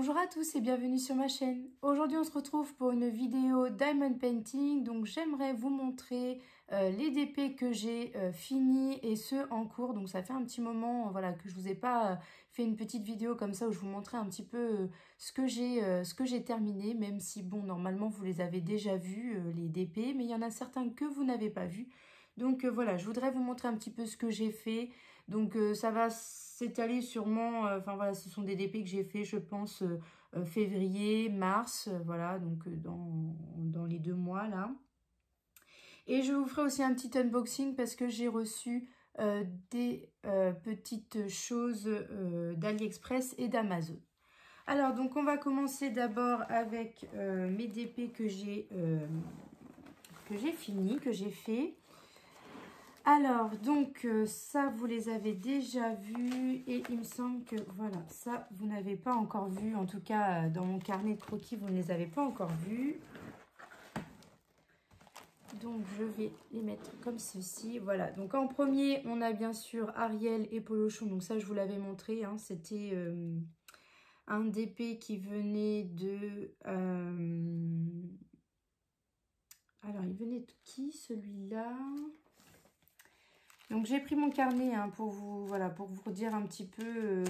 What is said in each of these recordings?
Bonjour à tous et bienvenue sur ma chaîne. Aujourd'hui on se retrouve pour une vidéo Diamond Painting. Donc j'aimerais vous montrer les DP que j'ai finis et ceux en cours. Donc ça fait un petit moment voilà, que je vous ai pas fait une petite vidéo comme ça où je vous montrais un petit peu ce que j'ai terminé. Même si bon normalement vous les avez déjà vus les DP, mais il y en a certains que vous n'avez pas vus. Donc voilà, je voudrais vous montrer un petit peu ce que j'ai fait. Donc ça va s'étaler sûrement, enfin voilà, ce sont des DP que j'ai fait, je pense, février, mars, voilà, donc dans les 2 mois là. Et je vous ferai aussi un petit unboxing parce que j'ai reçu des petites choses d'AliExpress et d'Amazon. Alors, donc on va commencer d'abord avec mes DP que j'ai fini, que j'ai fait. Alors, donc, ça, vous les avez déjà vus et il me semble que, voilà, ça, vous n'avez pas encore vu. En tout cas, dans mon carnet de croquis, vous ne les avez pas encore vus. Donc, je vais les mettre comme ceci. Voilà, donc en premier, on a bien sûr Ariel et Polochon. Donc ça, je vous l'avais montré, hein. C'était un DP qui venait de... Alors, il venait de qui, celui-là ? Donc j'ai pris mon carnet hein, pour vous dire un petit peu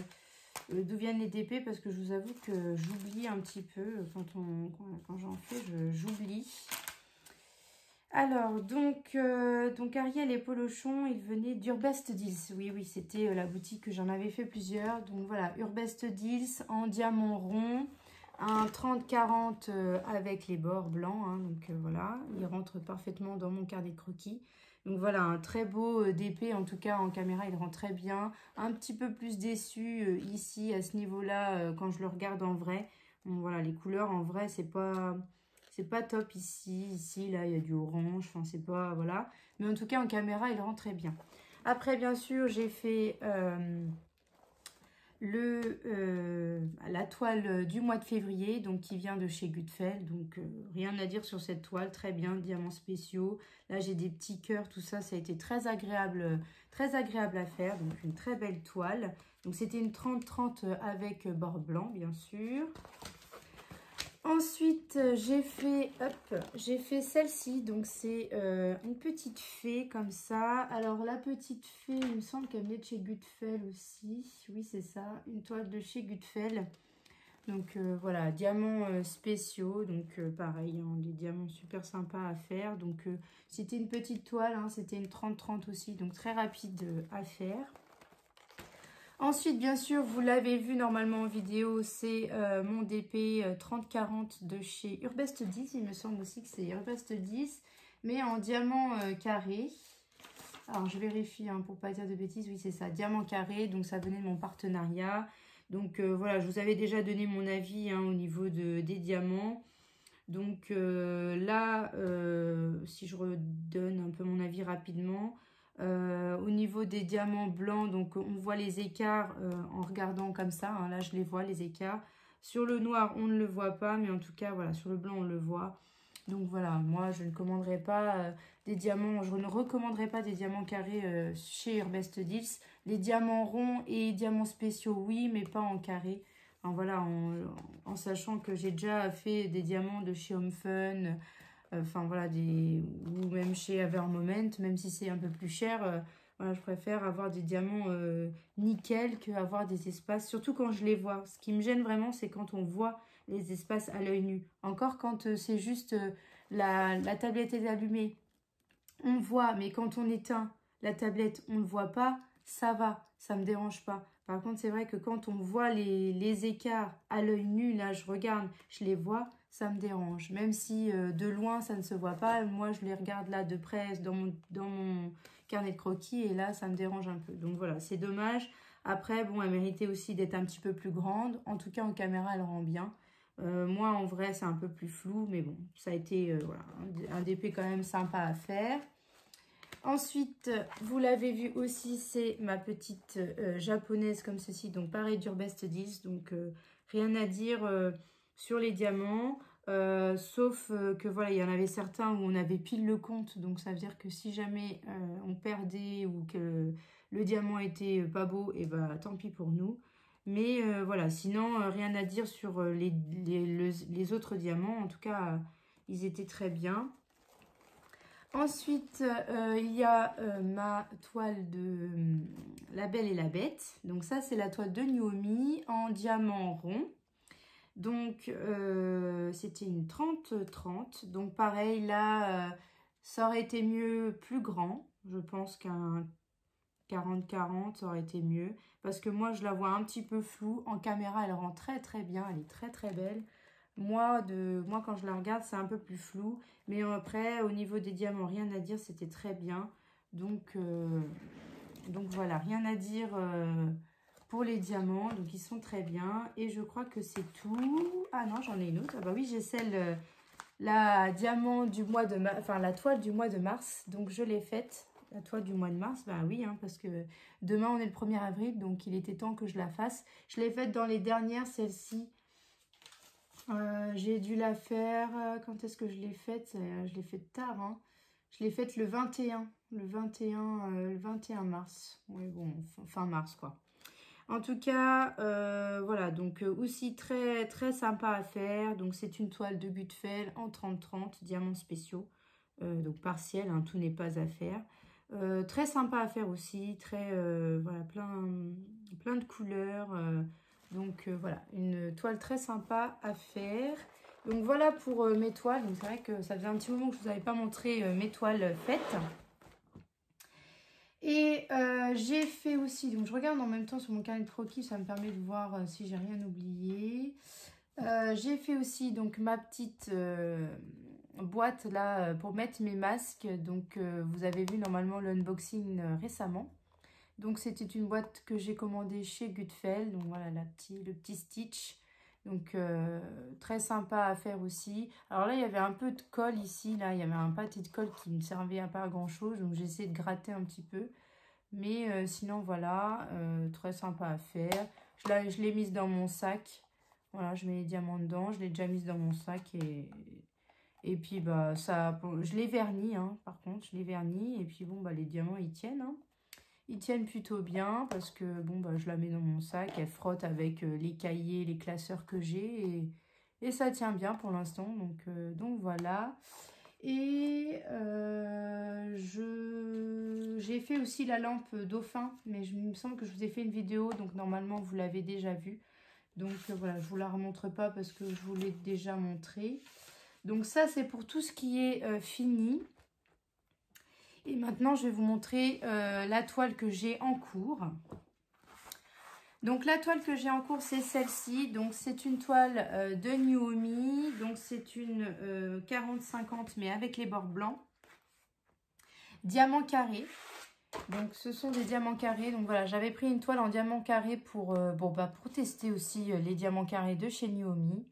d'où viennent les DP parce que je vous avoue que j'oublie un petit peu quand j'en fais, j'oublie. Alors donc Ariel et Polochon, ils venaient d'Urbest Deals. Oui, c'était la boutique que j'en avais fait plusieurs. Donc voilà, Urbest Deals en diamant rond, un 30-40 avec les bords blancs. Hein, donc voilà, il rentre parfaitement dans mon carnet de croquis. Donc voilà, un très beau DP, en tout cas en caméra, il rend très bien. Un petit peu plus déçu ici, à ce niveau-là, quand je le regarde en vrai. Bon, voilà, les couleurs en vrai, c'est pas top ici. Ici, là, il y a du orange, enfin, c'est pas, voilà. Mais en tout cas, en caméra, il rend très bien. Après, bien sûr, j'ai fait la toile du mois de février, donc qui vient de chez Gutfeld. Donc rien à dire sur cette toile, très bien, diamants spéciaux. Là j'ai des petits cœurs, tout ça, ça a été très agréable à faire. Donc une très belle toile. Donc c'était une 30-30 avec bord blanc, bien sûr. Ensuite, j'ai fait celle-ci, donc c'est une petite fée comme ça. Alors la petite fée, il me semble qu'elle venait de chez Gutfeld aussi. Oui, c'est ça, une toile de chez Gutfeld. Donc voilà, diamants spéciaux, donc pareil, hein, des diamants super sympas à faire. Donc c'était une petite toile, hein, c'était une 30-30 aussi, donc très rapide à faire. Ensuite, bien sûr, vous l'avez vu normalement en vidéo, c'est mon DP 30-40 de chez Urbest 10. Il me semble aussi que c'est Urbest 10, mais en diamant carré. Alors, je vérifie hein, pour pas dire de bêtises. Oui, c'est ça, diamant carré. Donc, ça venait de mon partenariat. Donc, voilà, je vous avais déjà donné mon avis hein, au niveau des diamants. Donc, là, si je redonne un peu mon avis rapidement... au niveau des diamants blancs, donc on voit les écarts en regardant comme ça. Hein, là, je les vois, les écarts. Sur le noir, on ne le voit pas, mais en tout cas, voilà, sur le blanc, on le voit. Donc voilà, moi, je ne commanderai pas des diamants, je ne recommanderai pas des diamants carrés chez Urbest Deals. Les diamants ronds et diamants spéciaux, oui, mais pas en carré. Hein, voilà, en sachant que j'ai déjà fait des diamants de chez Home Fun, enfin voilà, ou même chez Evermoment, même si c'est un peu plus cher, voilà, je préfère avoir des diamants nickel qu'avoir des espaces, surtout quand je les vois. Ce qui me gêne vraiment, c'est quand on voit les espaces à l'œil nu. Encore quand c'est juste la tablette est allumée, on voit, mais quand on éteint la tablette, on ne le voit pas, ça va, ça me dérange pas. Par contre, c'est vrai que quand on voit les écarts à l'œil nu, là, je regarde, je les vois, ça me dérange. Même si de loin, ça ne se voit pas, moi, je les regarde là de près dans mon carnet de croquis et là, ça me dérange un peu. Donc voilà, c'est dommage. Après, bon, elle méritait aussi d'être un petit peu plus grande. En tout cas, en caméra, elle rend bien. Moi, en vrai, c'est un peu plus flou, mais bon, ça a été voilà, un DP quand même sympa à faire. Ensuite, vous l'avez vu aussi, c'est ma petite japonaise comme ceci. Donc, pareil, d'Urbest 10. Donc, rien à dire sur les diamants. Sauf que, voilà, il y en avait certains où on avait pile le compte. Donc, ça veut dire que si jamais on perdait ou que le diamant était pas beau, et bah, tant pis pour nous. Mais voilà, sinon, rien à dire sur les autres diamants. En tout cas, ils étaient très bien. Ensuite, il y a ma toile de La Belle et la Bête. Donc ça, c'est la toile de Naomi en diamant rond. Donc, c'était une 30-30. Donc, pareil, là, ça aurait été mieux plus grand. Je pense qu'un 40-40, ça aurait été mieux. Parce que moi, je la vois un petit peu floue. En caméra, elle rend très, très bien. Elle est très, très belle. Moi, quand je la regarde, c'est un peu plus flou. Mais après, au niveau des diamants, rien à dire. C'était très bien. Donc voilà, rien à dire pour les diamants. Donc, ils sont très bien. Et je crois que c'est tout. Ah non, j'en ai une autre. Ah bah oui, j'ai celle, la diamant du mois de mars. Enfin, la toile du mois de mars. Donc, je l'ai faite. La toile du mois de mars, bah oui, hein, parce que demain, on est le 1er avril. Donc, il était temps que je la fasse. Je l'ai faite dans les dernières, celle-ci. J'ai dû la faire, quand est-ce que je l'ai faite? Je l'ai faite tard, hein. Je l'ai faite le 21 mars. Oui, bon, fin mars, quoi. En tout cas, voilà, donc aussi très, très sympa à faire. Donc, c'est une toile de Gutfeld en 30-30, diamants spéciaux. Donc, partiel, hein, tout n'est pas à faire. Très sympa à faire aussi, très, voilà, plein de couleurs. Donc voilà, une toile très sympa à faire. Donc voilà pour mes toiles. Donc c'est vrai que ça faisait un petit moment que je ne vous avais pas montré mes toiles faites. Et j'ai fait aussi, donc je regarde en même temps sur mon carnet de croquis, ça me permet de voir si j'ai rien oublié. J'ai fait aussi donc ma petite boîte là pour mettre mes masques. Donc vous avez vu normalement l'unboxing récemment. Donc, c'était une boîte que j'ai commandée chez Gutfeld. Donc, voilà, le petit stitch. Donc, très sympa à faire aussi. Alors là, il y avait un peu de colle ici. Là, il y avait un pâté de colle qui ne servait à pas grand-chose. Donc, j'ai essayé de gratter un petit peu. Mais sinon, voilà, très sympa à faire. Je l'ai mise dans mon sac. Voilà, je mets les diamants dedans. Je l'ai déjà mise dans mon sac. Et puis, bah, ça, je l'ai verni, hein, par contre. Je l'ai verni. Et puis, bon, bah, les diamants, ils tiennent, hein. Ils tiennent plutôt bien parce que bon bah je la mets dans mon sac, elle frotte avec les cahiers, les classeurs que j'ai et ça tient bien pour l'instant. Donc voilà. Et j'ai fait aussi la lampe dauphin, mais il me semble que je vous ai fait une vidéo, donc normalement vous l'avez déjà vue. Donc voilà, je vous la remontre pas parce que je vous l'ai déjà montré. Donc ça c'est pour tout ce qui est fini. Et maintenant, je vais vous montrer la toile que j'ai en cours. Donc, la toile que j'ai en cours, c'est celle-ci. Donc, c'est une toile de Naomi. Donc, c'est une 40-50, mais avec les bords blancs. Diamant carré. Donc, ce sont des diamants carrés. Donc, voilà, j'avais pris une toile en diamant carré pour tester aussi les diamants carrés de chez Naomi.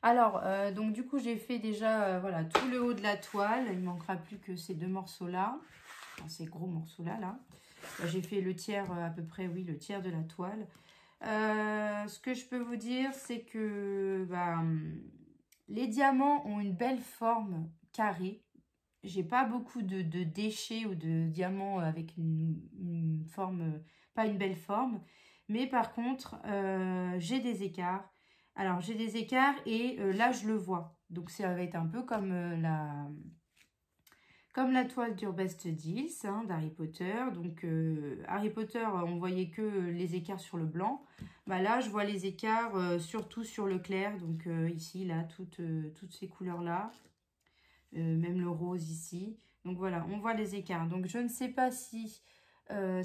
Alors, donc du coup, j'ai fait déjà voilà, tout le haut de la toile. Il ne manquera plus que ces deux morceaux-là. Enfin, ces gros morceaux-là. Là. J'ai fait le tiers à peu près, oui, le tiers de la toile. Ce que je peux vous dire, c'est que les diamants ont une belle forme carrée. J'ai pas beaucoup de déchets ou de diamants avec une forme, pas une belle forme. Mais par contre, j'ai des écarts. Alors, j'ai des écarts et là, je le vois. Donc, ça va être un peu comme la toile d'Urbest Deals hein, d'Harry Potter. Donc, Harry Potter, on voyait que les écarts sur le blanc. Bah, là, je vois les écarts surtout sur le clair. Donc, ici, là, toutes ces couleurs-là. Même le rose ici. Donc, voilà, on voit les écarts. Donc, je ne sais pas si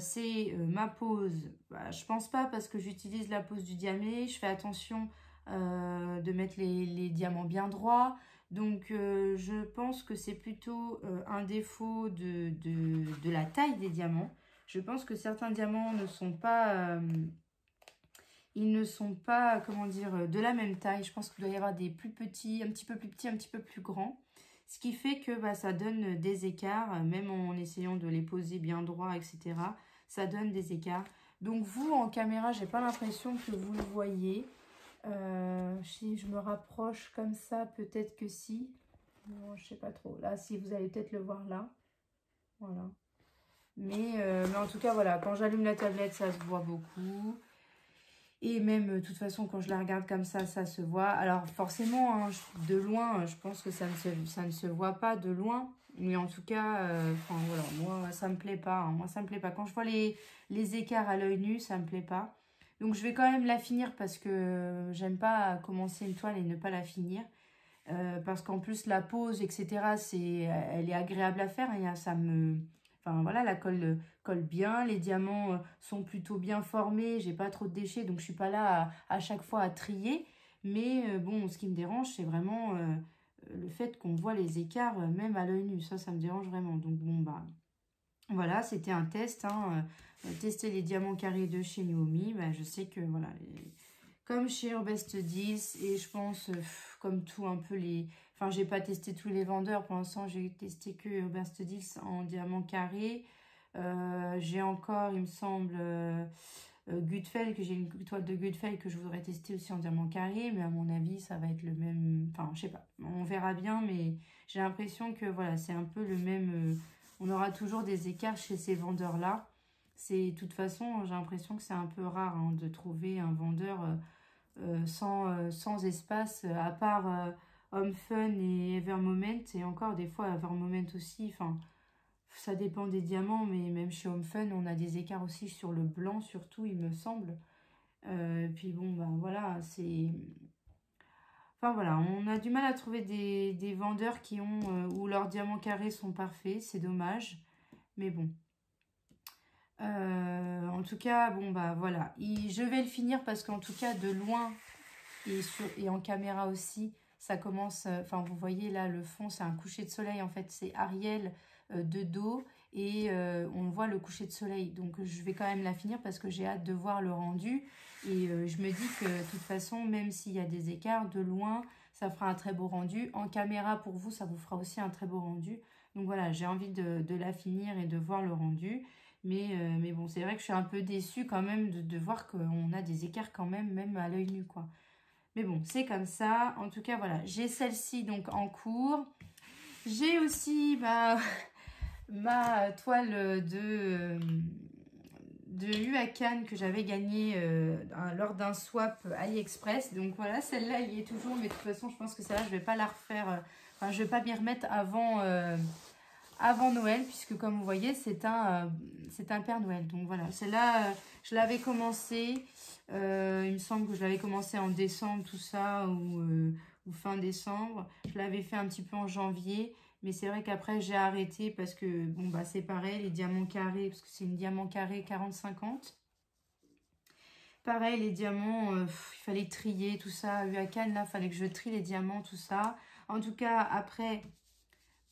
c'est ma pose. Bah, je pense pas parce que j'utilise la pose du diamant. Je fais attention de mettre les diamants bien droits. Donc, je pense que c'est plutôt un défaut de la taille des diamants. Je pense que certains diamants ne sont pas... ils ne sont pas, comment dire, de la même taille. Je pense qu'il doit y avoir des plus petits, un petit peu plus petits, un petit peu plus grands. Ce qui fait que ça donne des écarts, même en essayant de les poser bien droit, etc. Ça donne des écarts. Donc vous, en caméra, j'ai pas l'impression que vous le voyez. Si je me rapproche comme ça, peut-être que si. Non, je sais pas trop. Là, si vous allez peut-être le voir là. Voilà. Mais en tout cas, voilà. Quand j'allume la tablette, ça se voit beaucoup. Et même, de toute façon, quand je la regarde comme ça se voit. Alors, forcément, hein, de loin, je pense que ça ne se voit pas de loin. Mais en tout cas, enfin, voilà, moi, ça me plaît pas. Hein. Moi, ça me plaît pas. Quand je vois les écarts à l'œil nu, ça me plaît pas. Donc, je vais quand même la finir parce que j'aime pas commencer une toile et ne pas la finir. Parce qu'en plus, la pose, etc., elle est agréable à faire. Et ça me... Enfin, voilà, la colle bien. Les diamants sont plutôt bien formés. J'ai pas trop de déchets, donc je suis pas là à chaque fois à trier. Mais bon, ce qui me dérange, c'est vraiment le fait qu'on voit les écarts, même à l'œil nu. Ça me dérange vraiment. Donc bon, bah... Voilà, c'était un test, hein, tester les diamants carrés de chez Naomi. Bah, je sais que, voilà, comme chez Herbest 10, et je pense, comme tout un peu les... Enfin, j'ai pas testé tous les vendeurs, pour l'instant, j'ai testé que Herbest 10 en diamant carré. J'ai encore, il me semble, Gutfeld, que j'ai une toile de Gutfeld que je voudrais tester aussi en diamant carré, mais à mon avis, ça va être le même... Enfin, je sais pas, on verra bien, mais j'ai l'impression que, voilà, c'est un peu le même... on aura toujours des écarts chez ces vendeurs-là. De toute façon, j'ai l'impression que c'est un peu rare hein, de trouver un vendeur sans espace, à part Home Fun et Evermoment, et encore des fois Evermoment aussi, enfin, ça dépend des diamants, mais même chez Home Fun, on a des écarts aussi sur le blanc, surtout, il me semble. Puis bon, ben voilà, c'est... Enfin voilà, on a du mal à trouver des vendeurs qui ont où leurs diamants carrés sont parfaits, c'est dommage, mais bon. En tout cas, bon bah voilà, je vais le finir parce qu'en tout cas de loin et en caméra aussi, ça commence, enfin vous voyez là le fond c'est un coucher de soleil en fait, c'est Ariel de dos et on voit le coucher de soleil. Donc je vais quand même la finir parce que j'ai hâte de voir le rendu et je me dis que de toute façon même s'il y a des écarts, de loin ça fera un très beau rendu. En caméra pour vous ça vous fera aussi un très beau rendu. Donc voilà, j'ai envie de la finir et de voir le rendu. Mais bon, c'est vrai que je suis un peu déçue quand même de voir qu'on a des écarts quand même à l'œil nu, quoi. Mais bon, c'est comme ça. En tout cas, voilà, j'ai celle-ci donc en cours. J'ai aussi ma toile de Huacan que j'avais gagnée lors d'un swap AliExpress. Donc voilà, celle-là, elle y est toujours. Mais de toute façon, je pense que celle-là, je vais pas la refaire. Enfin, je vais pas m'y remettre avant Noël, puisque comme vous voyez, c'est un Père Noël. Donc voilà, celle-là, je l'avais commencé, il me semble que je l'avais commencé en décembre, tout ça, ou fin décembre. Je l'avais fait un petit peu en janvier, mais c'est vrai qu'après, j'ai arrêté parce que, bon, bah c'est pareil, les diamants carrés, parce que c'est une diamant carré 40-50. Pareil, les diamants, il fallait trier tout ça. Huacan, là, il fallait que je trie les diamants, tout ça. En tout cas, après...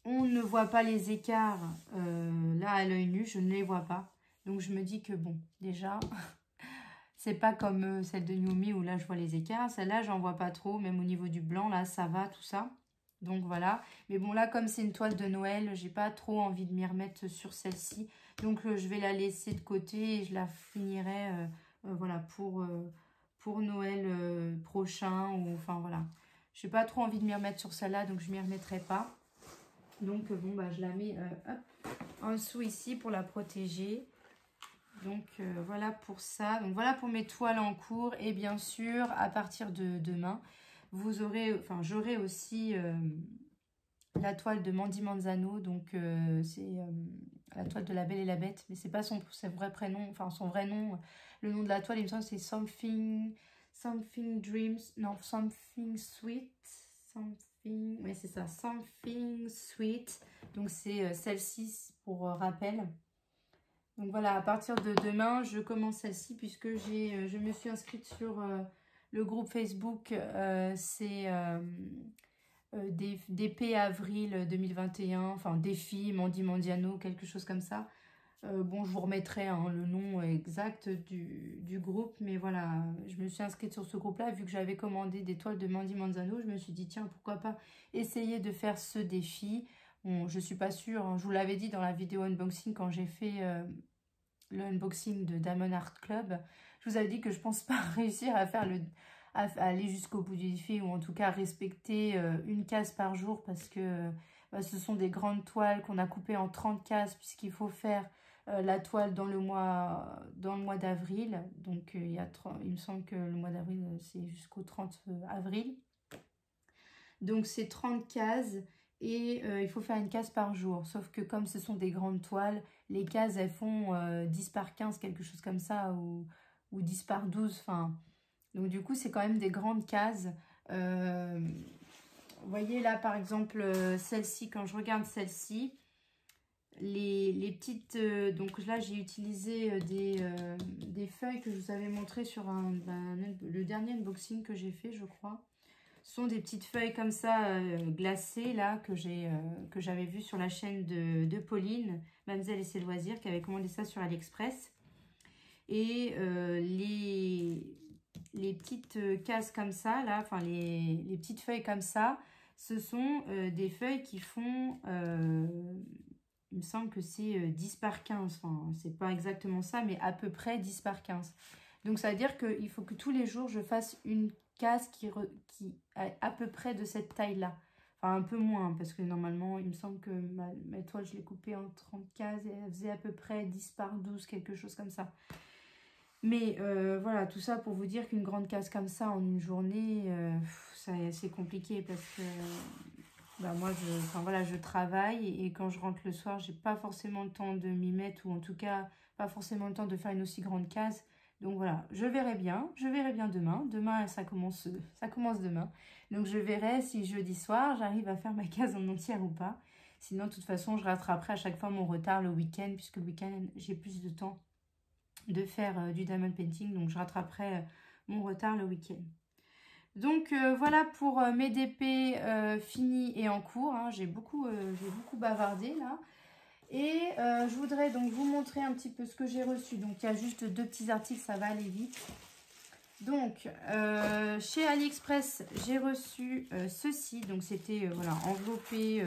On ne voit pas les écarts là à l'œil nu, je ne les vois pas. Donc je me dis que bon, déjà, c'est pas comme celle de Naomi où là je vois les écarts. Celle-là, j'en vois pas trop, même au niveau du blanc, là ça va, tout ça. Donc voilà. Mais bon, là comme c'est une toile de Noël, j'ai pas trop envie de m'y remettre sur celle-ci. Donc je vais la laisser de côté et je la finirai voilà, pour Noël prochain. Ou enfin voilà. J'ai pas trop envie de m'y remettre sur celle-là, donc je m'y remettrai pas. Donc, bon, bah, je la mets en dessous ici pour la protéger. Donc, voilà pour ça. Donc, voilà pour mes toiles en cours. Et bien sûr, à partir de demain, vous aurez, enfin, j'aurai aussi la toile de Mandy Manzano. Donc, c'est la toile de La Belle et la Bête. Mais c'est pas son vrai prénom, enfin, son vrai nom. Le nom de la toile, il me semble, c'est Something Dreams. Non, Something Sweet. Oui, c'est ça, Something Sweet. Donc, c'est celle-ci pour rappel. Donc, voilà, à partir de demain, je commence celle-ci puisque je me suis inscrite sur le groupe Facebook. C'est DP Avril 2021, enfin, défi Mandy Mandiano, quelque chose comme ça. Bon, je vous remettrai hein, le nom exact du groupe, mais voilà, je me suis inscrite sur ce groupe-là, vu que j'avais commandé des toiles de Mandy Manzano, je me suis dit, tiens, pourquoi pas essayer de faire ce défi. Bon, je suis pas sûre, hein, je vous l'avais dit dans la vidéo unboxing, quand j'ai fait le unboxing de Diamond Art Club, je vous avais dit que je pense pas réussir à faire à aller jusqu'au bout du défi, ou en tout cas respecter une case par jour, parce que ce sont des grandes toiles qu'on a coupées en 30 cases, puisqu'il faut faire la toile dans le mois d'avril. Donc, il me semble que le mois d'avril, c'est jusqu'au 30 avril. Donc, c'est 30 cases et il faut faire une case par jour. Sauf que comme ce sont des grandes toiles, les cases, elles font 10 par 15, quelque chose comme ça, ou 10 par 12. Enfin, donc, du coup, c'est quand même des grandes cases. Vous voyez là, par exemple, celle-ci, quand je regarde celle-ci, les petites... donc là, j'ai utilisé des feuilles que je vous avais montrées sur le dernier unboxing que j'ai fait, je crois. Ce sont des petites feuilles comme ça, glacées, là, que j'avais vu sur la chaîne de Pauline, Mademoiselle et ses loisirs, qui avait commandé ça sur AliExpress. Et les petites cases comme ça, là, enfin les petites feuilles comme ça, ce sont des feuilles qui font, il me semble que c'est 10 par 15, enfin c'est pas exactement ça, mais à peu près 10 par 15. Donc ça veut dire qu'il faut que tous les jours je fasse une case qui est à peu près de cette taille-là. Enfin un peu moins, parce que normalement il me semble que ma toile je l'ai coupée en 30 cases et elle faisait à peu près 10 par 12, quelque chose comme ça. Mais voilà, tout ça pour vous dire qu'une grande case comme ça en une journée, c'est compliqué parce que bah, moi, je travaille et quand je rentre le soir, j'ai pas forcément le temps de m'y mettre ou en tout cas pas forcément le temps de faire une aussi grande case. Donc voilà, je verrai bien demain. Demain, ça commence demain. Donc je verrai si jeudi soir, j'arrive à faire ma case en entière ou pas. Sinon, de toute façon, je rattraperai à chaque fois mon retard le week-end puisque le week-end, j'ai plus de temps de faire du diamond painting, donc je rattraperai mon retard le week-end. Donc voilà pour mes DP finis et en cours, hein. J'ai beaucoup bavardé là. Et je voudrais donc vous montrer un petit peu ce que j'ai reçu. Donc il y a juste 2 petits articles, ça va aller vite. Donc chez AliExpress, j'ai reçu ceci. Donc c'était voilà, enveloppé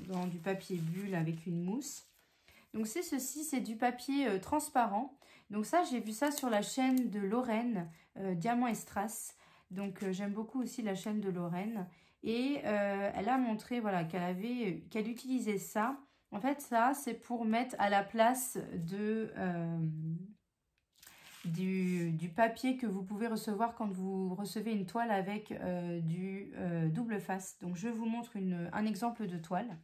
dans du papier bulle avec une mousse. Donc c'est ceci, c'est du papier transparent. Donc ça, j'ai vu ça sur la chaîne de Lorraine, Diamant et Strass. Donc j'aime beaucoup aussi la chaîne de Lorraine. Et elle a montré voilà, qu'elle utilisait ça. En fait, ça, c'est pour mettre à la place du papier que vous pouvez recevoir quand vous recevez une toile avec du double face. Donc je vous montre un exemple de toile.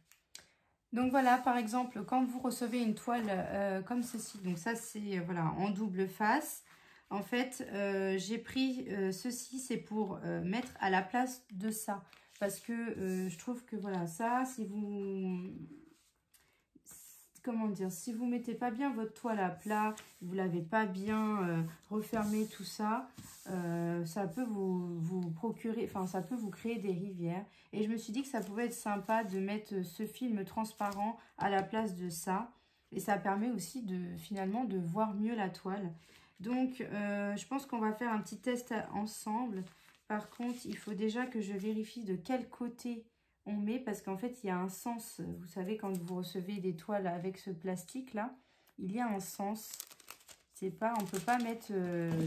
Donc voilà, par exemple, quand vous recevez une toile comme ceci, donc ça c'est voilà en double face. En fait, j'ai pris ceci, c'est pour mettre à la place de ça. Parce que je trouve que voilà, ça, si vous... Comment dire, si vous mettez pas bien votre toile à plat, vous l'avez pas bien refermé, tout ça, ça peut vous procurer, enfin ça peut vous créer des rivières. Et je me suis dit que ça pouvait être sympa de mettre ce film transparent à la place de ça. Et ça permet aussi finalement de voir mieux la toile. Donc je pense qu'on va faire un petit test ensemble. Par contre, il faut déjà que je vérifie de quel côté on met, parce qu'en fait il y a un sens, vous savez, quand vous recevez des toiles avec ce plastique là, il y a un sens, c'est pas, on peut pas mettre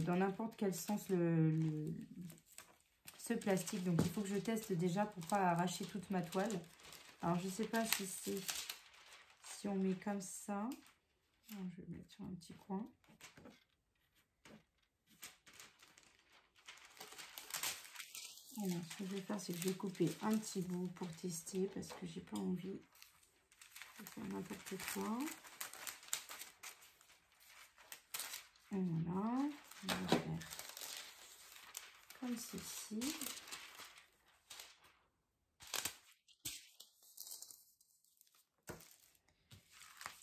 dans n'importe quel sens ce plastique, donc il faut que je teste déjà pour pas arracher toute ma toile. Alors je sais pas si on met comme ça. Alors, je vais le mettre sur un petit coin. Alors, ce que je vais faire, c'est que je vais couper un petit bout pour tester parce que j'ai pas envie de faire n'importe quoi. Et voilà, on va faire comme ceci.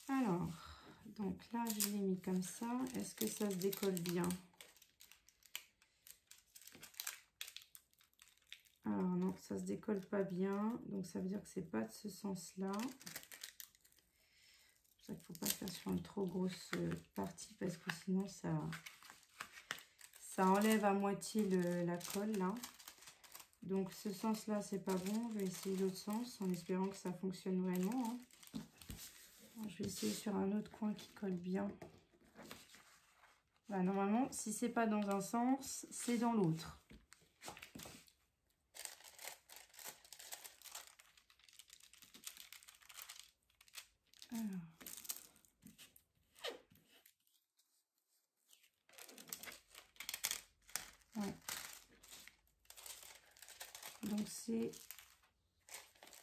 Alors, donc là, je l'ai mis comme ça. Est-ce que ça se décolle bien? Alors non, ça se décolle pas bien, donc ça veut dire que c'est pas de ce sens-là. C'est pour ça qu'il faut pas faire sur une trop grosse partie parce que sinon ça enlève à moitié la colle là. Donc ce sens-là c'est pas bon. Je vais essayer l'autre sens en espérant que ça fonctionne vraiment. Hein. Alors, je vais essayer sur un autre coin qui colle bien. Bah, normalement, si c'est pas dans un sens, c'est dans l'autre. Alors. c'est...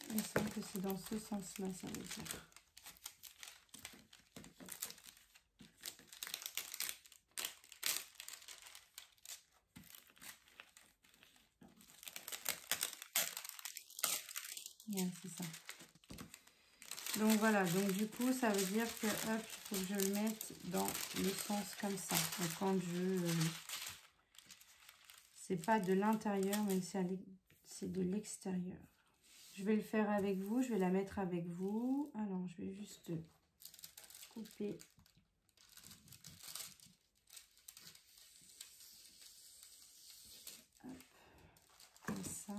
Il me semble que c'est dans ce sens-là, ça veut dire. Ouais, c'est ça. Donc voilà, donc du coup, ça veut dire que, hop, il faut que je le mette dans le sens comme ça. Donc quand je... c'est pas de l'intérieur, mais c'est de l'extérieur. Je vais le faire avec vous, je vais la mettre avec vous. Alors, je vais juste couper. Hop, comme ça.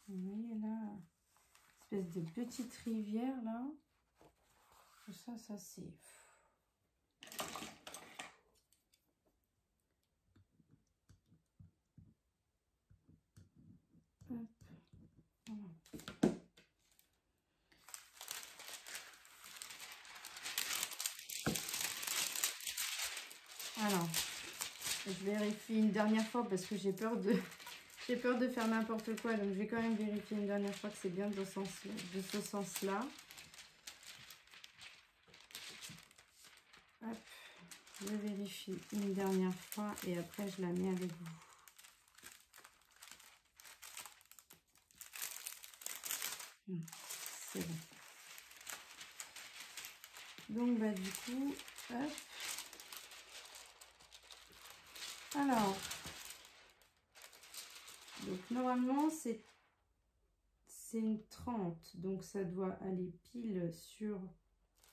Vous voyez là, espèce de petite rivière là. Tout ça, ça c'est... Hop, voilà. Alors, je vérifie une dernière fois parce que j'ai peur de... J'ai peur de faire n'importe quoi, donc je vais quand même vérifier une dernière fois que c'est bien de ce sens-là. Hop, je vérifie une dernière fois et après je la mets avec vous. C'est bon. Donc bah du coup, hop. Alors, donc normalement c'est une 30, donc ça doit aller pile sur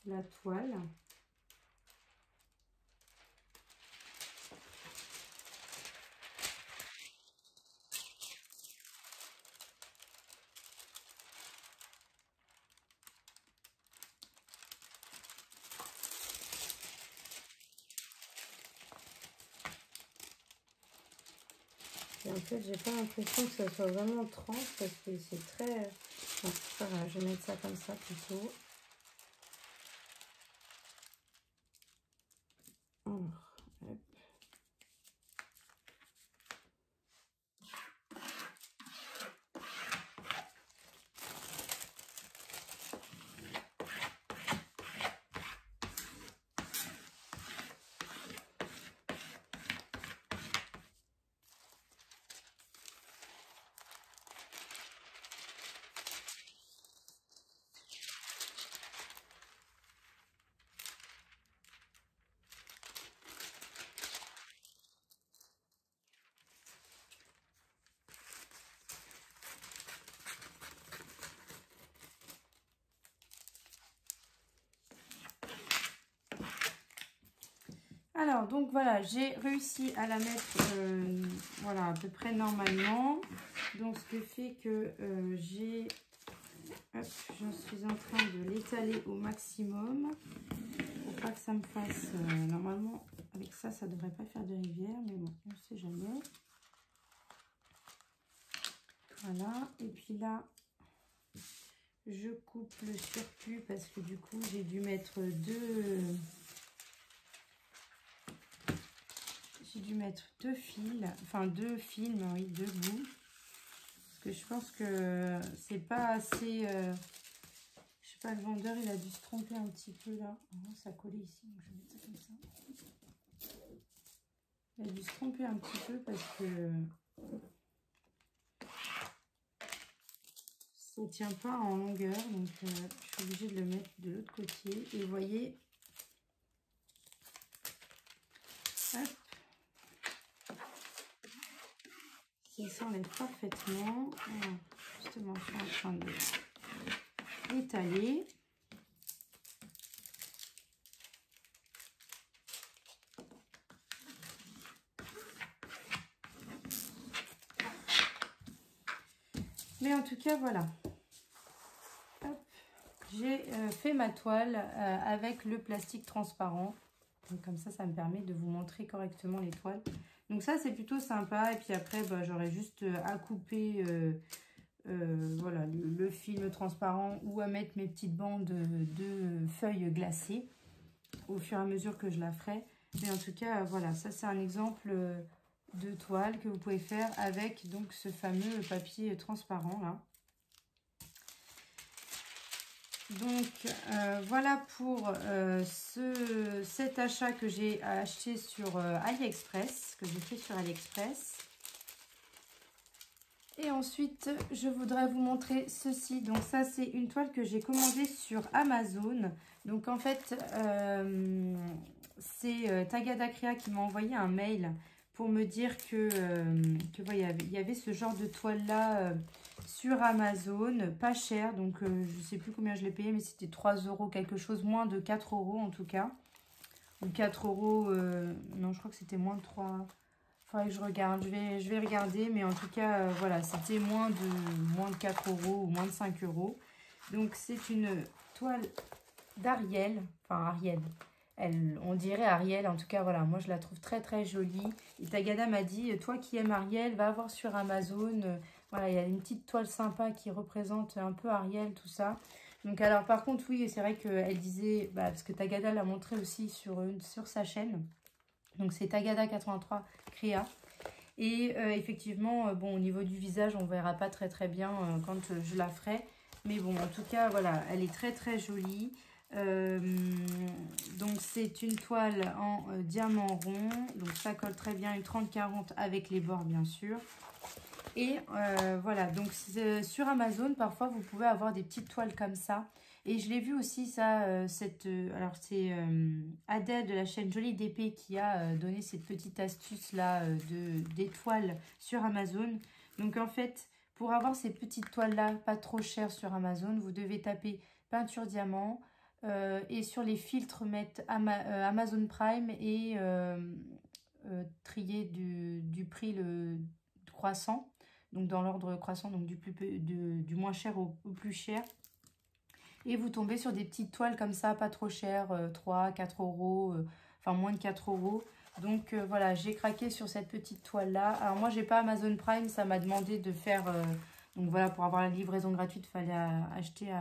la toile. Et en fait, j'ai pas l'impression que ça soit vraiment 30 parce que c'est très... Bon, c'est pas grave, je vais mettre ça comme ça plutôt. Alors, hop. Alors, donc voilà, j'ai réussi à la mettre voilà, à peu près normalement. Donc, ce qui fait que je suis en train de l'étaler au maximum. Pour pas que ça me fasse... normalement, avec ça, ça devrait pas faire de rivière, mais bon, on ne sait jamais. Voilà, et puis là, je coupe le surplus parce que du coup, j'ai dû mettre deux fils, enfin deux films, oui, deux bouts. Parce que je pense que c'est pas assez... je sais pas, le vendeur, il a dû se tromper un petit peu là. Oh, ça collait ici, donc je vais mettre ça comme ça. Il a dû se tromper un petit peu parce que ça ne tient pas en longueur. Donc je suis obligée de le mettre de l'autre côté. Et vous voyez, hop, ça s'enlève parfaitement. Voilà. Justement, je suis en train de l'étaler. Mais en tout cas, voilà. J'ai fait ma toile avec le plastique transparent. Donc comme ça me permet de vous montrer correctement les toiles. Donc ça, c'est plutôt sympa. Et puis après, bah, j'aurai juste à couper voilà, le film transparent ou à mettre mes petites bandes de feuilles glacées au fur et à mesure que je la ferai. Mais en tout cas, voilà, ça c'est un exemple de toile que vous pouvez faire avec donc ce fameux papier transparent là. Donc voilà pour cet achat que j'ai acheté sur AliExpress, que j'ai fait sur AliExpress. Et ensuite, je voudrais vous montrer ceci. Donc ça, c'est une toile que j'ai commandée sur Amazon. Donc en fait, c'est Tagada Crea qui m'a envoyé un mail pour me dire que voilà, il y avait ce genre de toile-là sur Amazon, pas cher. Donc je ne sais plus combien je l'ai payé, mais c'était 3 € quelque chose, moins de 4 € en tout cas. Ou 4 €, non, je crois que c'était moins de 3. Faudrait que je regarde, je vais regarder, mais en tout cas, voilà, c'était moins de 4 € ou moins de 5 €. Donc, c'est une toile d'Ariel, enfin Ariel, on dirait Ariel, en tout cas, voilà, moi je la trouve très très jolie. Et Tagada m'a dit, toi qui aimes Ariel, va voir sur Amazon, voilà, il y a une petite toile sympa qui représente un peu Ariel, tout ça. Donc, alors, par contre, oui, c'est vrai qu'elle disait, bah, parce que Tagada l'a montré aussi sur sa chaîne. Donc c'est Tagada 83 Crea. Et effectivement, bon, au niveau du visage, on ne verra pas très très bien quand je la ferai. Mais bon, en tout cas, voilà, elle est très très jolie. Donc c'est une toile en diamant rond. Donc ça colle très bien, une 30-40 avec les bords bien sûr. Et voilà, donc sur Amazon, parfois vous pouvez avoir des petites toiles comme ça. Et je l'ai vu aussi, ça, alors c'est Adèle de la chaîne Jolie d'épée qui a donné cette petite astuce-là d'étoiles sur Amazon. Donc en fait, pour avoir ces petites toiles-là, pas trop chères sur Amazon, vous devez taper peinture diamant et sur les filtres, mettre Amazon Prime et trier du prix le croissant. Donc dans l'ordre croissant, donc du moins cher au plus cher. Et vous tombez sur des petites toiles comme ça, pas trop chères, 3, 4 €, enfin moins de 4 €. Donc voilà, j'ai craqué sur cette petite toile-là. Alors moi, j'ai pas Amazon Prime, ça m'a demandé de faire... donc voilà, pour avoir la livraison gratuite, il fallait acheter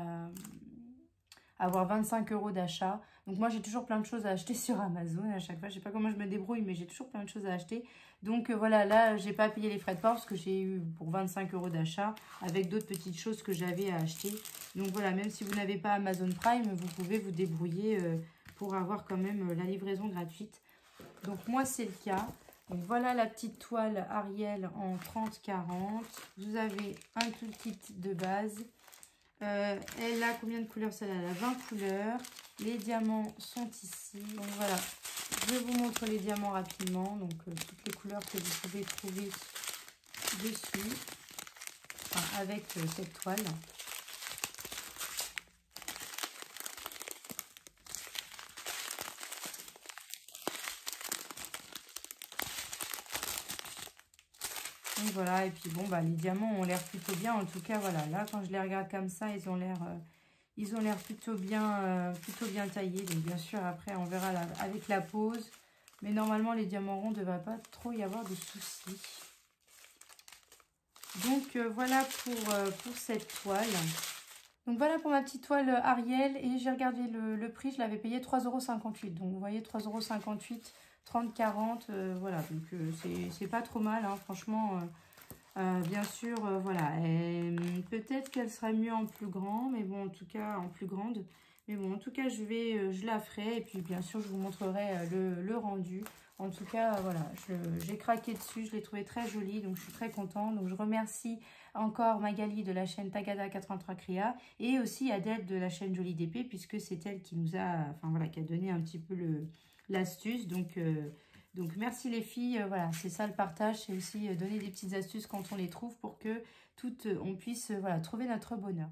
avoir 25 € d'achat. Donc moi, j'ai toujours plein de choses à acheter sur Amazon à chaque fois. Je sais pas comment je me débrouille, mais j'ai toujours plein de choses à acheter. Donc voilà, là, j'ai pas payé les frais de port parce que j'ai eu pour 25 € d'achat avec d'autres petites choses que j'avais à acheter. Donc voilà, même si vous n'avez pas Amazon Prime, vous pouvez vous débrouiller pour avoir quand même la livraison gratuite. Donc moi, c'est le cas. Donc voilà la petite toile Ariel en 30-40. Vous avez un tout kit de base. Elle a combien de couleurs celle-là? Elle a 20 couleurs. Les diamants sont ici. Donc voilà, je vous montre les diamants rapidement. Donc toutes les couleurs que vous pouvez trouver dessus, enfin, avec cette toile. Donc voilà, et puis bon, bah les diamants ont l'air plutôt bien. En tout cas, voilà, là quand je les regarde comme ça, ils ont l'air plutôt bien taillés. Donc bien sûr, après on verra avec la pose. Mais normalement, les diamants ronds ne devrait pas trop y avoir de soucis. Donc voilà pour cette toile. Donc voilà pour ma petite toile Ariel. Et j'ai regardé le prix, je l'avais payé 3,58 €. Donc vous voyez, 3,58 €, 30-40. Voilà, donc c'est pas trop mal, hein, franchement. Bien sûr, voilà. Peut-être qu'elle sera mieux en plus grand, mais bon, en tout cas, en plus grande. Mais bon, en tout cas, je la ferai. Et puis, bien sûr, je vous montrerai le rendu. En tout cas, voilà, j'ai craqué dessus. Je l'ai trouvé très jolie, donc je suis très contente. Donc, je remercie encore Magali de la chaîne Tagada 83 Crea et aussi Adèle de la chaîne Jolie d'épée, puisque c'est elle qui nous a, enfin voilà, qui a donné un petit peu l'astuce. Donc merci les filles, voilà, c'est ça le partage, c'est aussi donner des petites astuces quand on les trouve pour que on puisse voilà, trouver notre bonheur.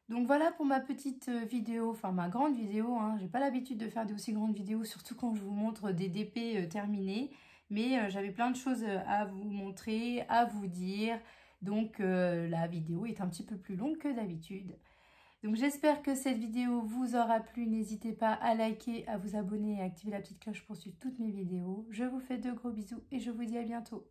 Donc voilà pour ma petite vidéo, enfin ma grande vidéo, hein. J'ai pas l'habitude de faire des aussi grandes vidéos, surtout quand je vous montre des DP terminés. Mais j'avais plein de choses à vous montrer, à vous dire. Donc la vidéo est un petit peu plus longue que d'habitude. Donc j'espère que cette vidéo vous aura plu. N'hésitez pas à liker, à vous abonner et à activer la petite cloche pour suivre toutes mes vidéos. Je vous fais de gros bisous et je vous dis à bientôt.